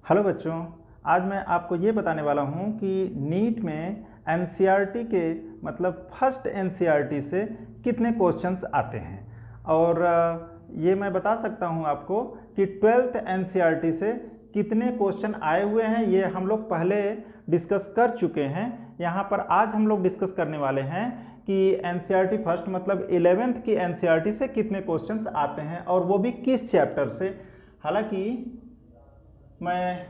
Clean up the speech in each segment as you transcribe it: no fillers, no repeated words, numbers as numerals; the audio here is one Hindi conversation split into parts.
हेलो बच्चों, आज मैं आपको ये बताने वाला हूँ कि नीट में एनसीईआरटी के मतलब फर्स्ट एनसीईआरटी से कितने क्वेश्चंस आते हैं। और ये मैं बता सकता हूँ आपको कि ट्वेल्थ एनसीईआरटी से कितने क्वेश्चन आए हुए हैं। ये हम लोग पहले डिस्कस कर चुके हैं। यहाँ पर आज हम लोग डिस्कस करने वाले हैं कि एनसीईआरटी फर्स्ट मतलब 11th की एनसीईआरटी से कितने क्वेश्चंस आते हैं और वो भी किस चैप्टर से। हालांकि मैं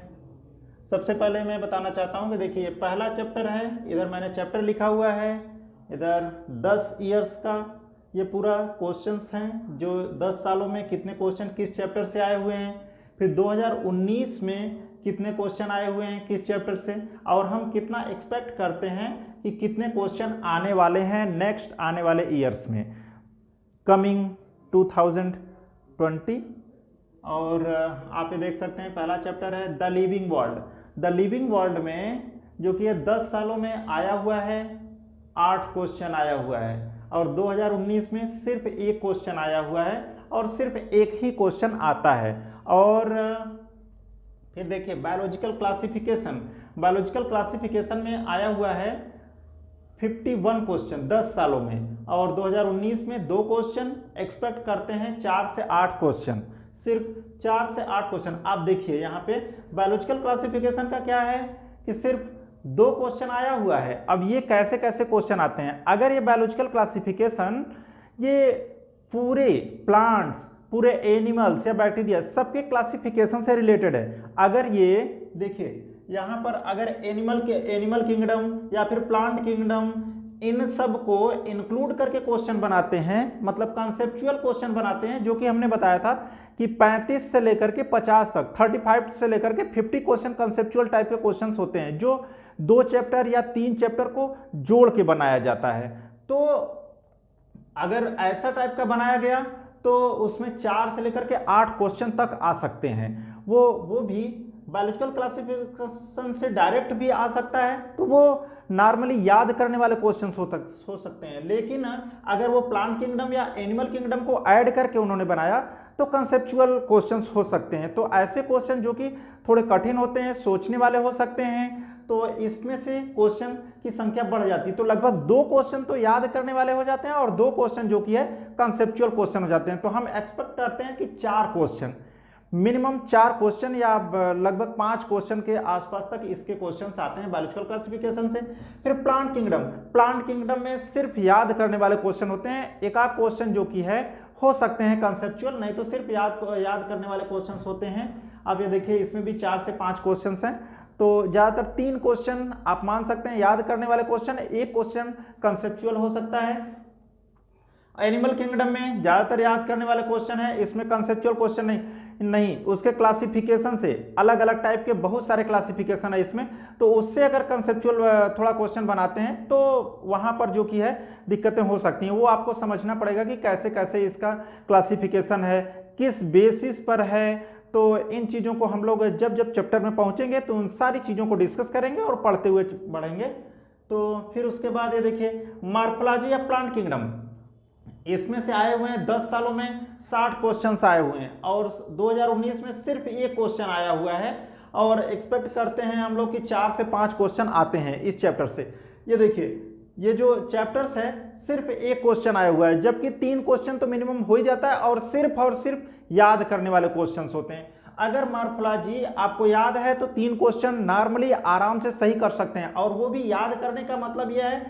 सबसे पहले मैं बताना चाहता हूं कि देखिए पहला चैप्टर है, इधर मैंने चैप्टर लिखा हुआ है, इधर 10 इयर्स का ये पूरा क्वेश्चंस हैं जो 10 सालों में कितने क्वेश्चन किस चैप्टर से आए हुए हैं। फिर 2019 में कितने क्वेश्चन आए हुए हैं किस चैप्टर से, और हम कितना एक्सपेक्ट करते हैं कि कितने क्वेश्चन आने वाले हैं नेक्स्ट आने वाले ईयर्स में कमिंग 2020। और आप ये देख सकते हैं पहला चैप्टर है the living world. The living world में जो कि 10 सालों में आया हुआ है 8 क्वेश्चन आया हुआ है, और 2019 में सिर्फ एक क्वेश्चन आया हुआ है और सिर्फ एक ही क्वेश्चन आता है। और फिर देखिए बायोलॉजिकल क्लासिफिकेशन, बायोलॉजिकल क्लासिफिकेशन में आया हुआ है 51 क्वेश्चन 10 सालों में, और 2019 में 2 क्वेश्चन, एक्सपेक्ट करते हैं 4 से 8 क्वेश्चन, सिर्फ 4 से 8 क्वेश्चन। आप देखिए यहाँ पे बायोलॉजिकल क्लासिफिकेशन का क्या है कि सिर्फ 2 क्वेश्चन आया हुआ है। अब ये कैसे कैसे क्वेश्चन आते हैं, अगर ये बायोलॉजिकल क्लासिफिकेशन ये पूरे प्लांट्स, पूरे एनिमल्स या बैक्टीरिया सबके क्लासिफिकेशन से रिलेटेड है, अगर ये देखिए यहाँ पर अगर एनिमल किंगडम या फिर प्लांट किंगडम इन सब को इंक्लूड करके क्वेश्चन बनाते हैं, मतलब कॉन्सेप्चुअल क्वेश्चन बनाते हैं, जो कि हमने बताया था कि 35 से लेकर के 50 तक, 35 से लेकर के 50 क्वेश्चन कॉन्सेप्चुअल टाइप के क्वेश्चंस होते हैं जो 2 चैप्टर या 3 चैप्टर को जोड़ के बनाया जाता है। तो अगर ऐसा टाइप का बनाया गया तो उसमें 4 से लेकर के 8 क्वेश्चन तक आ सकते हैं। वो भी बायोलॉजिकल क्लासिफिकेशन से डायरेक्ट भी आ सकता है, तो वो नॉर्मली याद करने वाले क्वेश्चंस हो सकते हैं। लेकिन अगर वो प्लांट किंगडम या एनिमल किंगडम को ऐड करके उन्होंने बनाया तो कंसेप्चुअल क्वेश्चंस हो सकते हैं। तो ऐसे क्वेश्चन जो कि थोड़े कठिन होते हैं, सोचने वाले हो सकते हैं, तो इसमें से क्वेश्चन की संख्या बढ़ जाती है। तो लगभग 2 क्वेश्चन तो याद करने वाले हो जाते हैं और 2 क्वेश्चन जो कि है कंसेप्चुअल क्वेश्चन हो जाते हैं। तो हम एक्सपेक्ट करते हैं कि 4 क्वेश्चन, मिनिमम 4 क्वेश्चन या लगभग 5 क्वेश्चन के आसपास तक इसके क्वेश्चंस आते हैं बायोलॉजिकल क्लासिफिकेशन से। फिर प्लांट किंगडम में सिर्फ याद करने वाले क्वेश्चन होते हैं, एक आध क्वेश्चन जो कि है हो सकते हैं कंसेप्चुअल, नहीं तो सिर्फ याद करने वाले क्वेश्चंस होते हैं। अब ये देखिए इसमें भी 4 से 5 क्वेश्चंस हैं, तो ज्यादातर 3 क्वेश्चन आप मान सकते हैं याद करने वाले क्वेश्चन, एक क्वेश्चन कंसेप्चुअल हो सकता है। एनिमल किंगडम में ज्यादातर याद करने वाले क्वेश्चन है, इसमें कंसेप्चुअल क्वेश्चन नहीं, उसके क्लासिफिकेशन से अलग अलग टाइप के बहुत सारे क्लासिफिकेशन है इसमें, तो उससे अगर कंसेप्चुअल थोड़ा क्वेश्चन बनाते हैं तो वहां पर जो कि है दिक्कतें हो सकती हैं। वो आपको समझना पड़ेगा कि कैसे कैसे इसका क्लासिफिकेशन है, किस बेसिस पर है। तो इन चीजों को हम लोग जब जब चैप्टर में पहुंचेंगे तो उन सारी चीजों को डिस्कस करेंगे और पढ़ते हुए बढ़ेंगे। तो फिर उसके बाद ये देखिए मार्फोलॉजी या प्लांट किंगडम, इसमें से आए हुए हैं 10 सालों में 60 क्वेश्चंस आए हुए हैं, और 2019 में सिर्फ एक क्वेश्चन आया हुआ है, और एक्सपेक्ट करते हैं हम लोग कि 4 से 5 क्वेश्चन आते हैं इस चैप्टर से। ये देखिए ये जो चैप्टर्स है सिर्फ एक क्वेश्चन आया हुआ है, जबकि 3 क्वेश्चन तो मिनिमम हो ही जाता है और सिर्फ याद करने वाले क्वेश्चंस होते हैं। अगर मार्फोलॉजी आपको याद है तो 3 क्वेश्चन नॉर्मली आराम से सही कर सकते हैं, और वो भी याद करने का मतलब यह है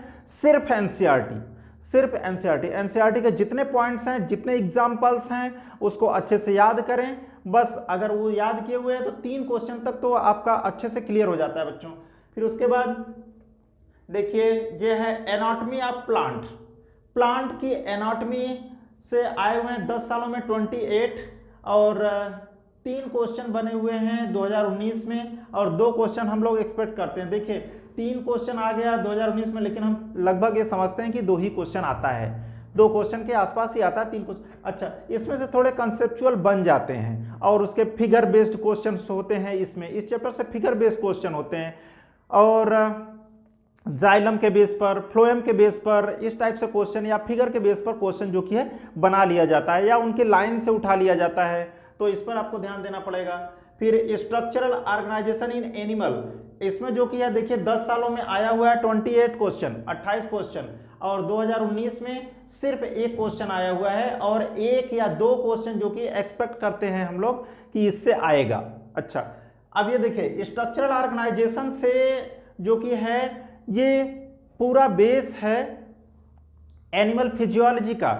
सिर्फ एनसीईआरटी के जितने पॉइंट्स हैं, जितने एग्जाम्पल्स हैं, उसको अच्छे से याद करें। बस अगर वो याद किए हुए हैं तो 3 क्वेश्चन तक तो आपका अच्छे से क्लियर हो जाता है बच्चों। फिर उसके बाद देखिए ये है एनाटॉमी ऑफ प्लांट की एनाटॉमी से आए हुए हैं 10 सालों में 28, और 3 क्वेश्चन बने हुए हैं 2019 में, और 2 क्वेश्चन हम लोग एक्सपेक्ट करते हैं। देखिए 3 क्वेश्चन आ गया 2019 में, लेकिन हम लगभग ये समझते हैं कि 2 ही क्वेश्चन आता है, 2 क्वेश्चन के आसपास ही आता है, 3 क्वेश्चन। अच्छा, इसमें से थोड़े कंसेप्चुअल बन जाते हैं और उसके फिगर बेस्ड क्वेश्चन होते हैं। इसमें इस चैप्टर से फिगर बेस्ड क्वेश्चन होते हैं, और जाइलम के बेस पर, फ्लोएम के बेस पर, इस टाइप से क्वेश्चन या फिगर के बेस पर क्वेश्चन जो कि है बना लिया जाता है, या उनके लाइन से उठा लिया जाता है। तो इस पर आपको ध्यान देना पड़ेगा। फिर स्ट्रक्चरल ऑर्गेनाइजेशन इन एनिमल, इसमें जो कि है देखिए 10 सालों में आया हुआ है 28 क्वेश्चन, 28 क्वेश्चन, और 2019 में सिर्फ एक क्वेश्चन आया हुआ है और एक या दो क्वेश्चन जो कि एक्सपेक्ट करते हैं हम लोग कि इससे आएगा। अच्छा, अब ये देखिए स्ट्रक्चरल ऑर्गेनाइजेशन से जो कि है ये पूरा बेस है एनिमल फिजियोलॉजी का।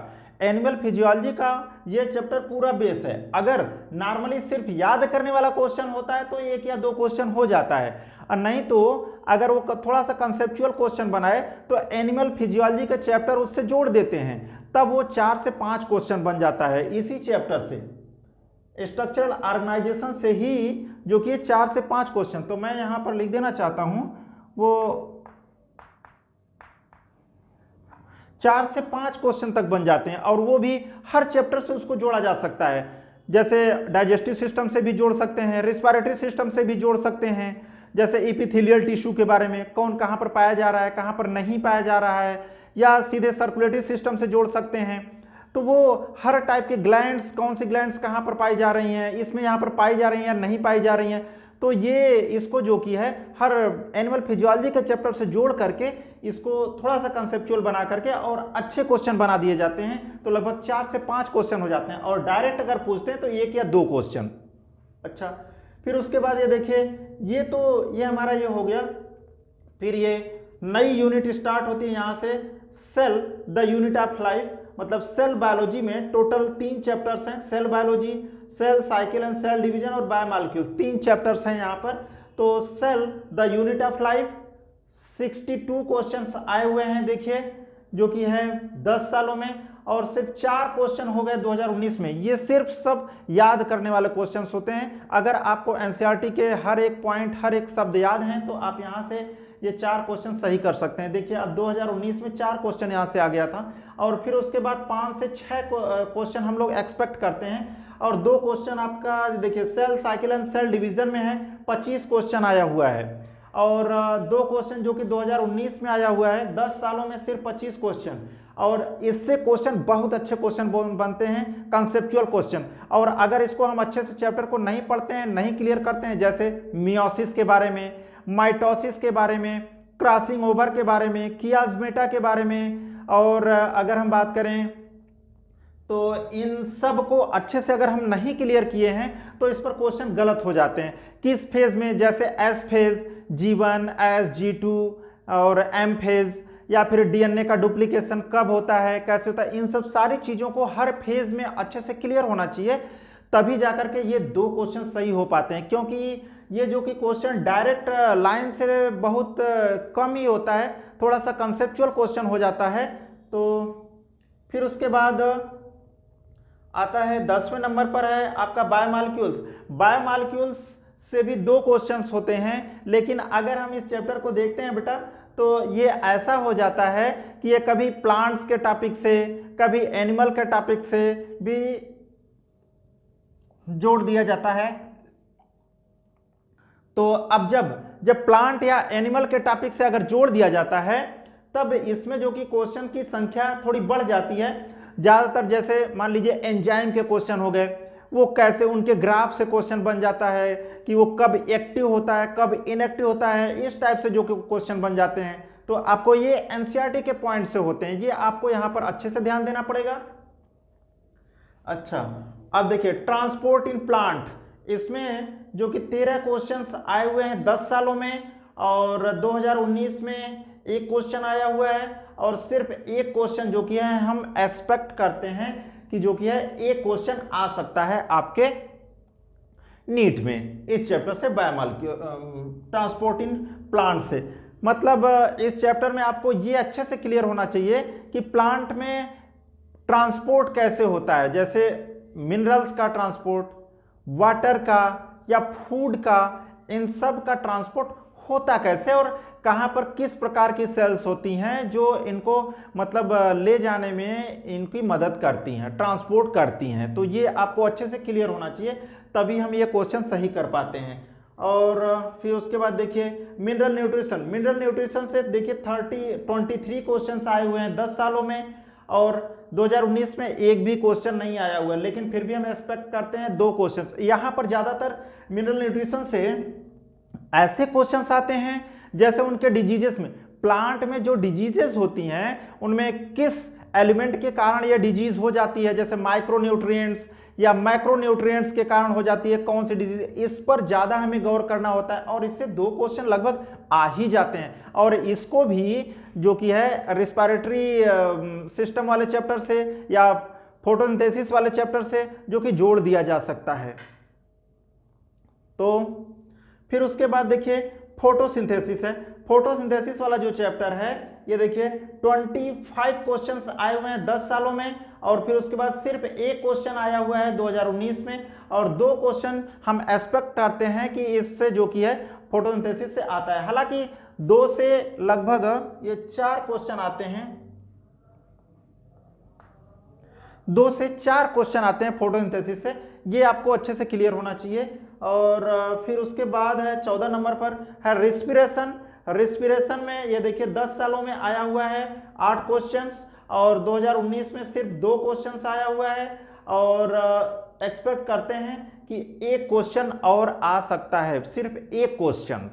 एनिमल फिजियोलॉजी का ये चैप्टर पूरा बेस है। अगर नॉर्मली सिर्फ याद करने वाला क्वेश्चन होता है तो एक या दो क्वेश्चन हो जाता है, और नहीं तो अगर वो थोड़ा सा कंसेप्चुअल क्वेश्चन बनाए तो एनिमल फिजियोलॉजी का चैप्टर उससे जोड़ देते हैं, तब वो 4 से 5 क्वेश्चन बन जाता है इसी चैप्टर से, स्ट्रक्चरल ऑर्गेनाइजेशन से ही, जो कि 4 से 5 क्वेश्चन। तो मैं यहां पर लिख देना चाहता हूं वो 4 से 5 क्वेश्चन तक बन जाते हैं, और वो भी हर चैप्टर से उसको जोड़ा जा सकता है। जैसे डाइजेस्टिव सिस्टम से भी जोड़ सकते हैं, रिस्पिरेटरी सिस्टम से भी जोड़ सकते हैं, जैसे एपिथेलियल टिश्यू के बारे में कौन कहाँ पर पाया जा रहा है, कहाँ पर नहीं पाया जा रहा है, या सीधे सर्कुलेटरी सिस्टम से जोड़ सकते हैं। तो वो हर टाइप के ग्लैंड्स, कौन सी ग्लैंड्स कहाँ पर पाई जा रही हैं, इसमें यहाँ पर पाई जा रही हैं या नहीं पाई जा रही हैं, तो ये इसको जो कि है हर एनिमल फिजियोलॉजी के चैप्टर से जोड़ करके इसको थोड़ा सा कंसेप्चुअल बना करके और अच्छे क्वेश्चन बना दिए जाते हैं। तो लगभग 4 से 5 क्वेश्चन हो जाते हैं, और डायरेक्ट अगर पूछते हैं तो 1 या 2 क्वेश्चन। अच्छा, फिर उसके बाद ये देखिए ये हमारा ये हो गया। फिर ये नई यूनिट स्टार्ट होती है यहाँ से, cell the unit of life, मतलब सेल बायोलॉजी में टोटल 3 चैप्टर्स हैं, cell biology, cell cycle and cell division और बायोमॉलिक्यूल्स, 3 चैप्टर्स हैं यहाँ पर। तो cell the unit of life 62 questions आए हुए हैं देखिए, जो कि है 10 सालों में, और सिर्फ 4 क्वेश्चन हो गए 2019 में। ये सिर्फ सब याद करने वाले क्वेश्चंस होते हैं। अगर आपको एनसीईआरटी के हर एक पॉइंट, हर एक शब्द याद हैं तो आप यहाँ से ये 4 क्वेश्चन सही कर सकते हैं। देखिए अब 2019 में 4 क्वेश्चन यहाँ से आ गया था, और फिर उसके बाद 5 से 6 क्वेश्चन हम लोग एक्सपेक्ट करते हैं, और 2 क्वेश्चन आपका देखिए cell cycle and cell division में है, 25 क्वेश्चन आया हुआ है, और 2 क्वेश्चन जो कि 2019 में आया हुआ है, 10 सालों में सिर्फ 25 क्वेश्चन, और इससे क्वेश्चन बहुत अच्छे क्वेश्चन बनते हैं, कंसेप्चुअल क्वेश्चन। और अगर इसको हम अच्छे से चैप्टर को नहीं पढ़ते हैं, नहीं क्लियर करते हैं, जैसे मियोसिस के बारे में, माइटोसिस के बारे में, क्रॉसिंग ओवर के बारे में, कियास्मेटा के बारे में, और अगर हम बात करें तो इन सब को अच्छे से अगर हम नहीं क्लियर किए हैं तो इस पर क्वेश्चन गलत हो जाते हैं। किस फेज में, जैसे S phase, G1, S, G2 और M फेज, या फिर डीएनए का डुप्लीकेशन कब होता है, कैसे होता है, इन सब सारी चीजों को हर फेज में अच्छे से क्लियर होना चाहिए, तभी जाकर के ये 2 क्वेश्चन सही हो पाते हैं। क्योंकि ये जो कि क्वेश्चन डायरेक्ट लाइन से बहुत कम ही होता है, थोड़ा सा कंसेप्चुअल क्वेश्चन हो जाता है। तो फिर उसके बाद आता है 10वें नंबर पर है आपका बायोमॉलिक्यूल्स। बायोमॉलिक्यूल्स से भी 2 क्वेश्चंस होते हैं, लेकिन अगर हम इस चैप्टर को देखते हैं बेटा तो ये ऐसा हो जाता है कि ये कभी प्लांट्स के टॉपिक से, कभी एनिमल के टॉपिक से भी जोड़ दिया जाता है। तो अब जब प्लांट या एनिमल के टॉपिक से अगर जोड़ दिया जाता है तब इसमें जो कि क्वेश्चन की संख्या थोड़ी बढ़ जाती है। ज्यादातर जैसे मान लीजिए एंजाइम के क्वेश्चन हो गए, वो कैसे, उनके ग्राफ से क्वेश्चन बन जाता है कि वो कब एक्टिव होता है, कब इनएक्टिव होता है, इस टाइप से जो कि क्वेश्चन बन जाते हैं। तो आपको ये एनसीईआरटी के पॉइंट से होते हैं, ये आपको यहां पर अच्छे से ध्यान देना पड़ेगा। अच्छा, अब देखिए ट्रांसपोर्ट इन प्लांट, इसमें जो कि 13 क्वेश्चंस आए हुए हैं 10 सालों में, और 2019 में एक क्वेश्चन आया हुआ है, और सिर्फ एक क्वेश्चन जो कि है हम एक्सपेक्ट करते हैं कि जो कि है एक क्वेश्चन आ सकता है आपके नीट में इस चैप्टर से, बायोमॉलिक्यूल ट्रांसपोर्ट इन प्लांट से। मतलब इस चैप्टर में आपको ये अच्छे से क्लियर होना चाहिए कि प्लांट में ट्रांसपोर्ट कैसे होता है, जैसे मिनरल्स का ट्रांसपोर्ट, वाटर का या फूड का, इन सब का ट्रांसपोर्ट होता कैसे, और कहां पर किस प्रकार की सेल्स होती हैं जो इनको मतलब ले जाने में इनकी मदद करती हैं, ट्रांसपोर्ट करती हैं। तो ये आपको अच्छे से क्लियर होना चाहिए, तभी हम ये क्वेश्चन सही कर पाते हैं। और फिर उसके बाद देखिए मिनरल न्यूट्रिशन, मिनरल न्यूट्रिशन से देखिए 23 क्वेश्चन आए हुए हैं 10 सालों में, और 2019 में एक भी क्वेश्चन नहीं आया हुआ है, लेकिन फिर भी हम एक्सपेक्ट करते हैं 2 क्वेश्चन। यहाँ पर ज़्यादातर मिनरल न्यूट्रिशन से ऐसे क्वेश्चंस आते हैं जैसे उनके डिजीजेस में, प्लांट में जो डिजीजेस होती हैं उनमें किस एलिमेंट के कारण यह डिजीज हो जाती है, जैसे माइक्रोन्यूट्रिएंट्स या मैक्रोन्यूट्रिएंट्स के कारण हो जाती है, कौन सी डिजीज, इस पर ज्यादा हमें गौर करना होता है और इससे 2 क्वेश्चन लगभग आ ही जाते हैं। और इसको भी जो कि है रिस्पिरेटरी सिस्टम वाले चैप्टर से या फोटोसिंथेसिस वाले चैप्टर से जो कि जोड़ दिया जा सकता है। तो फिर उसके बाद देखिए फोटोसिंथेसिस है। फोटोसिंथेसिस वाला जो चैप्टर है ये देखिए 25 क्वेश्चंस आए हुए हैं 10 सालों में, और फिर उसके बाद सिर्फ एक क्वेश्चन आया हुआ है 2019 में, और 2 क्वेश्चन हम एक्सपेक्ट करते हैं कि इससे जो कि है फोटोसिंथेसिस से आता है। हालांकि 2 से लगभग ये 4 क्वेश्चन आते हैं, 2 से 4 क्वेश्चन आते हैं फोटोसिंथेसिस से, ये आपको अच्छे से क्लियर होना चाहिए। और फिर उसके बाद है 14 नंबर पर है रिस्पिरेशन। रिस्पिरेशन में ये देखिए 10 सालों में आया हुआ है 8 क्वेश्चंस, और 2019 में सिर्फ 2 क्वेश्चंस आया हुआ है, और एक्सपेक्ट करते हैं कि 1 क्वेश्चन और आ सकता है, सिर्फ 1 क्वेश्चन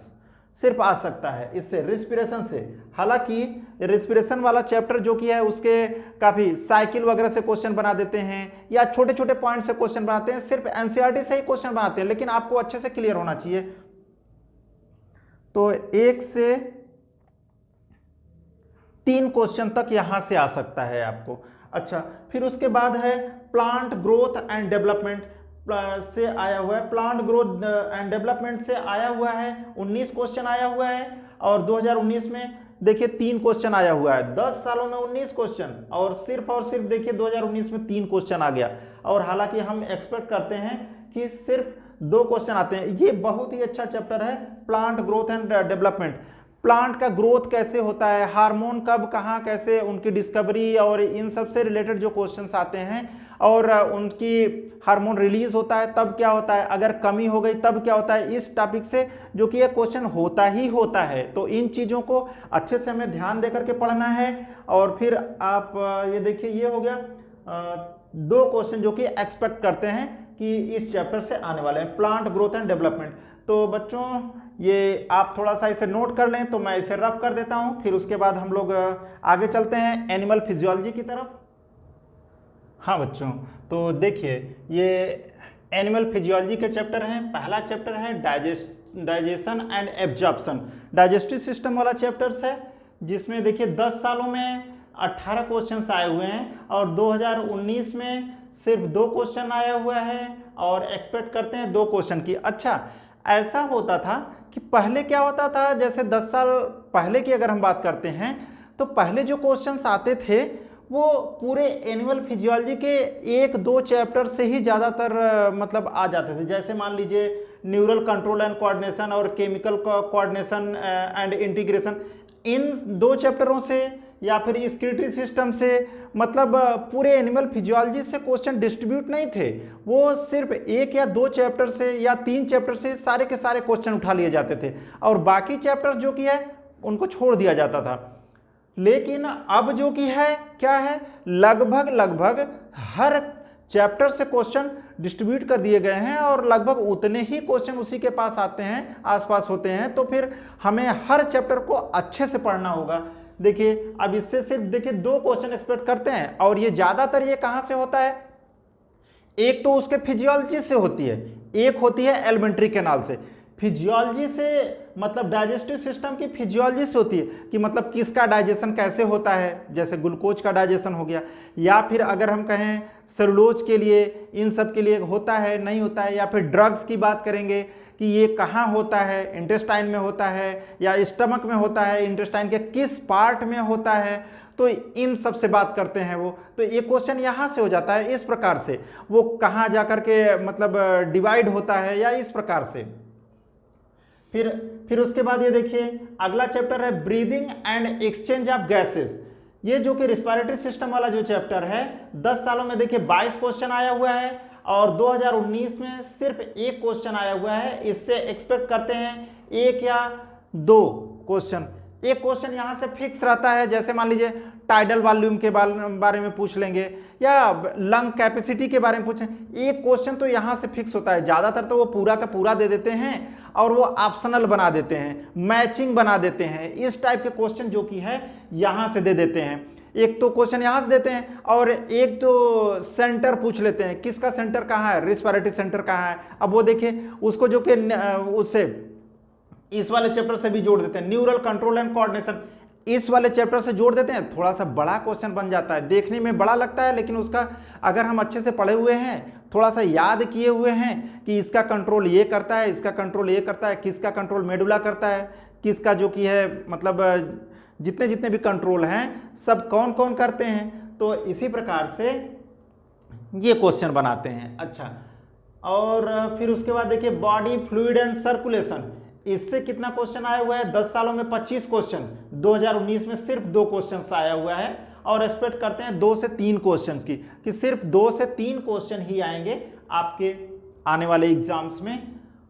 सिर्फ आ सकता है इससे, रिस्पिरेशन से। हालांकि रिस्पिरेशन वाला चैप्टर जो कि है उसके काफी साइकिल वगैरह से क्वेश्चन बना देते हैं या छोटे छोटे पॉइंट से क्वेश्चन बनाते हैं, सिर्फ एनसीईआरटी से ही क्वेश्चन बनाते हैं, लेकिन आपको अच्छे से क्लियर होना चाहिए। तो 1 से 3 क्वेश्चन तक यहां से आ सकता है आपको। अच्छा, फिर उसके बाद है प्लांट ग्रोथ एंड डेवलपमेंट से आया हुआ है, प्लांट ग्रोथ एंड डेवलपमेंट से आया हुआ है 19 क्वेश्चन आया हुआ है, और 2019 में देखिए 3 क्वेश्चन आया हुआ है। 10 सालों में 19 क्वेश्चन, और सिर्फ देखिए 2019 में 3 क्वेश्चन आ गया, और हालांकि हम एक्सपेक्ट करते हैं कि सिर्फ 2 क्वेश्चन आते हैं। ये बहुत ही अच्छा चैप्टर है plant growth and development. Plant का ग्रोथ कैसे होता है, हार्मोन कब कहाँ कैसे उनकी डिस्कवरी, और इन सब से रिलेटेड जो क्वेश्चंस आते हैं, और उनकी हार्मोन रिलीज होता है तब क्या होता है, अगर कमी हो गई तब क्या होता है, इस टॉपिक से जो कि ये क्वेश्चन होता ही होता है। तो इन चीज़ों को अच्छे से हमें ध्यान दे करके पढ़ना है। और फिर आप ये देखिए ये हो गया 2 क्वेश्चन जो कि एक्सपेक्ट करते हैं कि इस चैप्टर से आने वाले हैं, प्लांट ग्रोथ एंड डेवलपमेंट। तो बच्चों ये आप थोड़ा सा इसे नोट कर लें, तो मैं इसे रफ कर देता हूं, फिर उसके बाद हम लोग आगे चलते हैं एनिमल फिजियोलॉजी की तरफ। हाँ बच्चों, तो देखिए ये एनिमल फिजियोलॉजी के चैप्टर हैं। पहला चैप्टर है digestion and absorption, digestive system वाला चैप्टर्स है, जिसमें देखिए 10 सालों में 18 क्वेश्चंस आए हुए हैं, और 2019 में सिर्फ 2 क्वेश्चन आया हुआ है, और एक्सपेक्ट करते हैं 2 क्वेश्चन की। अच्छा, ऐसा होता था कि पहले क्या होता था, जैसे 10 साल पहले की अगर हम बात करते हैं, तो पहले जो क्वेश्चंस आते थे वो पूरे एनिमल फिजियोलॉजी के 1-2 चैप्टर से ही ज़्यादातर मतलब आ जाते थे। जैसे मान लीजिए न्यूरल कंट्रोल एंड कोऑर्डिनेशन और केमिकल कोऑर्डिनेशन एंड इंटीग्रेशन, इन 2 चैप्टरों से या फिर स्क्रीटरी सिस्टम से, मतलब पूरे एनिमल फिजियोलॉजी से क्वेश्चन डिस्ट्रीब्यूट नहीं थे, वो सिर्फ 1 या 2 चैप्टर से या 3 चैप्टर से सारे के सारे क्वेश्चन उठा लिए जाते थे, और बाकी चैप्टर्स जो कि है उनको छोड़ दिया जाता था। लेकिन अब जो कि है क्या है, लगभग हर चैप्टर से क्वेश्चन डिस्ट्रीब्यूट कर दिए गए हैं, और लगभग उतने ही क्वेश्चन उसी के पास आते हैं, आसपास होते हैं। तो फिर हमें हर चैप्टर को अच्छे से पढ़ना होगा। देखिए अब इससे सिर्फ देखिए 2 क्वेश्चन एक्सपेक्ट करते हैं, और ये ज्यादातर ये कहां से होता है, एक तो उसके फिजियोलॉजी से होती है, एक होती है एलिमेंट्री कैनाल से। फिजियोलॉजी से मतलब डाइजेस्टिव सिस्टम की फिजियोलॉजी से होती है कि मतलब किसका डाइजेशन कैसे होता है, जैसे ग्लूकोज का डाइजेशन हो गया, या फिर अगर हम कहें सेलुलोज के लिए, इन सब के लिए होता है नहीं होता है, या फिर ड्रग्स की बात करेंगे कि ये कहाँ होता है, इंटेस्टाइन में होता है या स्टमक में होता है, इंटेस्टाइन के किस पार्ट में होता है, तो इन सब से बात करते हैं वो। तो ये क्वेश्चन यहाँ से हो जाता है इस प्रकार से, वो कहाँ जाकर के मतलब डिवाइड होता है, या इस प्रकार से। फिर उसके बाद ये देखिए अगला चैप्टर है breathing and exchange of gases. ये जो कि रिस्पिरेटरी सिस्टम वाला जो चैप्टर है, 10 सालों में देखिए 22 क्वेश्चन आया हुआ है, और 2019 में सिर्फ 1 क्वेश्चन आया हुआ है। इससे एक्सपेक्ट करते हैं 1 या 2 क्वेश्चन। एक क्वेश्चन यहाँ से फिक्स रहता है, जैसे मान लीजिए टाइडल वॉल्यूम के बारे में पूछ लेंगे या लंग कैपेसिटी के बारे में पूछें। एक क्वेश्चन तो यहाँ से फिक्स होता है, ज़्यादातर तो वो पूरा का पूरा दे देते हैं और वो ऑप्शनल बना देते हैं, मैचिंग बना देते हैं। इस टाइप के क्वेश्चन जो कि है यहाँ से दे देते हैं। एक तो क्वेश्चन यहाँ से देते हैं और एक तो सेंटर पूछ लेते हैं, किसका सेंटर कहाँ है, रेस्पिरेटरी सेंटर कहाँ है। अब वो देखिए उसको जो कि उससे इस वाले चैप्टर से भी जोड़ देते हैं, न्यूरल कंट्रोल एंड कोऑर्डिनेशन, इस वाले चैप्टर से जोड़ देते हैं। थोड़ा सा बड़ा क्वेश्चन बन जाता है, देखने में बड़ा लगता है, लेकिन उसका अगर हम अच्छे से पढ़े हुए हैं, थोड़ा सा याद किए हुए हैं कि इसका कंट्रोल ये करता है, इसका कंट्रोल ये करता है, किसका कंट्रोल मेडुला करता है, किसका जो कि है मतलब जितने जितने भी कंट्रोल हैं सब कौन कौन करते हैं, तो इसी प्रकार से ये क्वेश्चन बनाते हैं। अच्छा, और फिर उसके बाद देखिए बॉडी फ्लूइड एंड सर्कुलेशन, इससे कितना क्वेश्चन आया हुआ है, 10 सालों में 25 क्वेश्चन, 2019 में सिर्फ 2 क्वेश्चन आया हुआ है और एक्सपेक्ट करते हैं 2 से 3 क्वेश्चन की, कि सिर्फ 2 से 3 क्वेश्चन ही आएंगे आपके आने वाले एग्जाम्स में।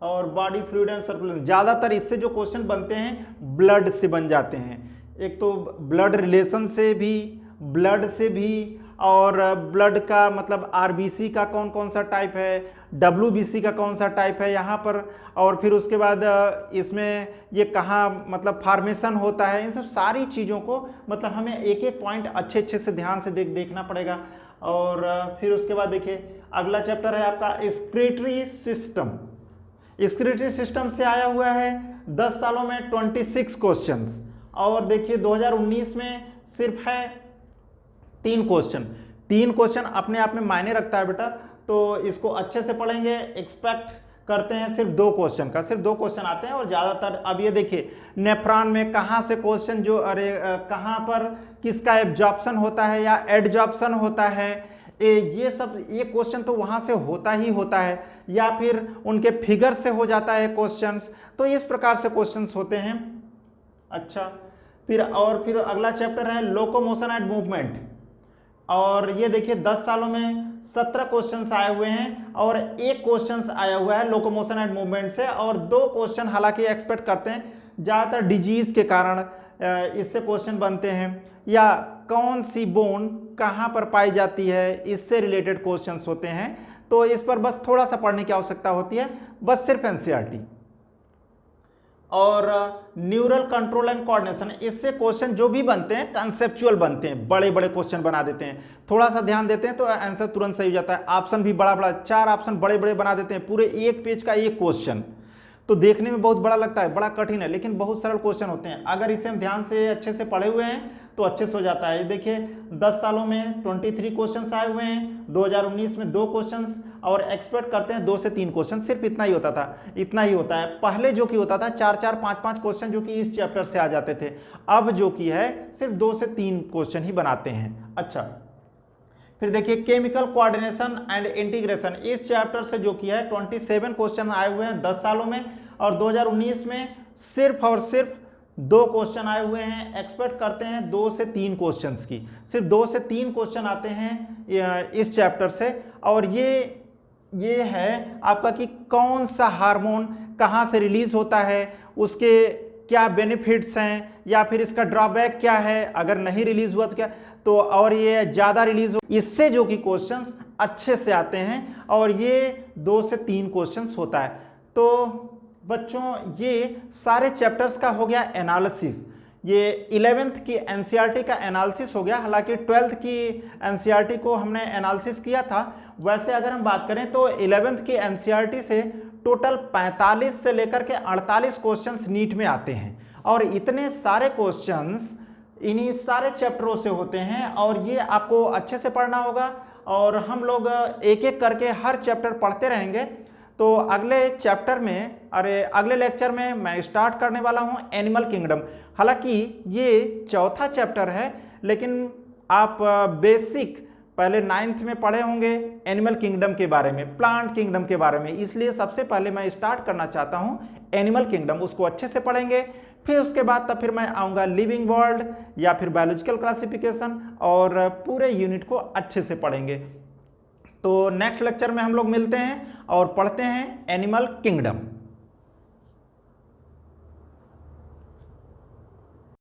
और बॉडी फ्लूइड एंड सर्कुलेशन, ज़्यादातर इससे जो क्वेश्चन बनते हैं ब्लड से बन जाते हैं, एक तो ब्लड रिलेशन से भी, ब्लड से भी, और ब्लड का मतलब आरबीसी का कौन कौन सा टाइप है, डब्ल्यूबीसी का कौन सा टाइप है यहाँ पर, और फिर उसके बाद इसमें ये कहाँ मतलब फार्मेशन होता है, इन सब सारी चीज़ों को मतलब हमें एक एक पॉइंट अच्छे अच्छे से ध्यान से देखना पड़ेगा। और फिर उसके बाद देखिए अगला चैप्टर है आपका एक्सक्रीटरी सिस्टम। एक्सक्रीटरी सिस्टम से आया हुआ है 10 सालों में 26 क्वेश्चंस, और देखिए 2019 में सिर्फ है 3 क्वेश्चन। 3 क्वेश्चन अपने आप में मायने रखता है बेटा, तो इसको अच्छे से पढ़ेंगे। एक्सपेक्ट करते हैं सिर्फ 2 क्वेश्चन का, सिर्फ 2 क्वेश्चन आते हैं। और ज़्यादातर अब ये देखिए नेफ्रॉन में कहाँ से क्वेश्चन जो कहाँ पर किसका एब्जॉर्प्शन होता है या एडजॉर्प्शन होता है, ये सब ये क्वेश्चन तो वहाँ से होता ही होता है, या फिर उनके फिगर से हो जाता है क्वेश्चंस, तो इस प्रकार से क्वेश्चंस होते हैं। अच्छा, फिर अगला चैप्टर है लोकोमोशन एंड मूवमेंट, और ये देखिए 10 सालों में 17 क्वेश्चंस आए हुए हैं और 1 क्वेश्चंस आया हुआ है लोकोमोशन एंड मूवमेंट से, और 2 क्वेश्चन हालांकि एक्सपेक्ट करते हैं, ज़्यादातर डिजीज के कारण इससे क्वेश्चन बनते हैं, या कौन सी बोन कहाँ पर पाई जाती है, इससे रिलेटेड क्वेश्चंस होते हैं। तो इस पर बस थोड़ा सा पढ़ने की आवश्यकता होती है, बस सिर्फ एनसीईआरटी। और न्यूरल कंट्रोल एंड कोऑर्डिनेशन, इससे क्वेश्चन जो भी बनते हैं कंसेप्चुअल बनते हैं, बड़े बड़े क्वेश्चन बना देते हैं, थोड़ा सा ध्यान देते हैं तो आंसर तुरंत सही हो जाता है। ऑप्शन भी बड़ा बड़ा, 4 ऑप्शन बड़े बड़े बना देते हैं, पूरे 1 पेज का 1 क्वेश्चन, तो देखने में बहुत बड़ा लगता है, बड़ा कठिन है, लेकिन बहुत सरल क्वेश्चन होते हैं। अगर इसे हम ध्यान से अच्छे से पढ़े हुए हैं तो अच्छे से हो जाता है। देखिए 10 सालों में 23 क्वेश्चंस आए हुए हैं, 2019 में 2 क्वेश्चंस, और एक्सपेक्ट करते हैं 2 से 3 क्वेश्चन, सिर्फ इतना ही होता था, इतना ही होता है। पहले जो कि होता था 4-4, 5-5 क्वेश्चन जो कि इस चैप्टर से आ जाते थे, अब जो कि है सिर्फ 2 से 3 क्वेश्चन ही बनाते हैं। अच्छा, फिर देखिए केमिकल कोऑर्डिनेशन एंड इंटीग्रेशन, इस चैप्टर से जो कि है 27 क्वेश्चन आए हुए हैं 10 सालों में, और 2019 में सिर्फ और सिर्फ 2 क्वेश्चन आए हुए हैं। एक्सपेक्ट करते हैं 2 से 3 क्वेश्चंस की, सिर्फ 2 से 3 क्वेश्चन आते हैं इस चैप्टर से। और ये है आपका कि कौन सा हार्मोन कहाँ से रिलीज होता है, उसके क्या बेनिफिट्स हैं, या फिर इसका ड्रॉबैक क्या है, अगर नहीं रिलीज हुआ तो क्या, तो और ये ज़्यादा रिलीज हो, इससे जो कि क्वेश्चंस अच्छे से आते हैं, और ये 2 से 3 क्वेश्चंस होता है। तो बच्चों ये सारे चैप्टर्स का हो गया एनालिसिस, ये 11th की एनसीईआरटी का एनालिसिस हो गया। हालांकि 12th की एनसीईआरटी को हमने एनालिसिस किया था। वैसे अगर हम बात करें तो 11th की एनसीईआरटी से टोटल 45 से लेकर के 48 क्वेश्चंस नीट में आते हैं, और इतने सारे क्वेश्चंस इन्हीं सारे चैप्टरों से होते हैं, और ये आपको अच्छे से पढ़ना होगा। और हम लोग एक एक करके हर चैप्टर पढ़ते रहेंगे। तो अगले चैप्टर में अगले लेक्चर में मैं स्टार्ट करने वाला हूं एनिमल किंगडम। हालांकि ये 4था चैप्टर है, लेकिन आप बेसिक पहले 9th में पढ़े होंगे एनिमल किंगडम के बारे में, प्लांट किंगडम के बारे में, इसलिए सबसे पहले मैं स्टार्ट करना चाहता हूं एनिमल किंगडम, उसको अच्छे से पढ़ेंगे। फिर उसके बाद फिर मैं आऊँगा लिविंग वर्ल्ड या फिर बायोलॉजिकल क्लासिफिकेशन, और पूरे यूनिट को अच्छे से पढ़ेंगे। तो नेक्स्ट लेक्चर में हम लोग मिलते हैं और पढ़ते हैं एनिमल किंगडम।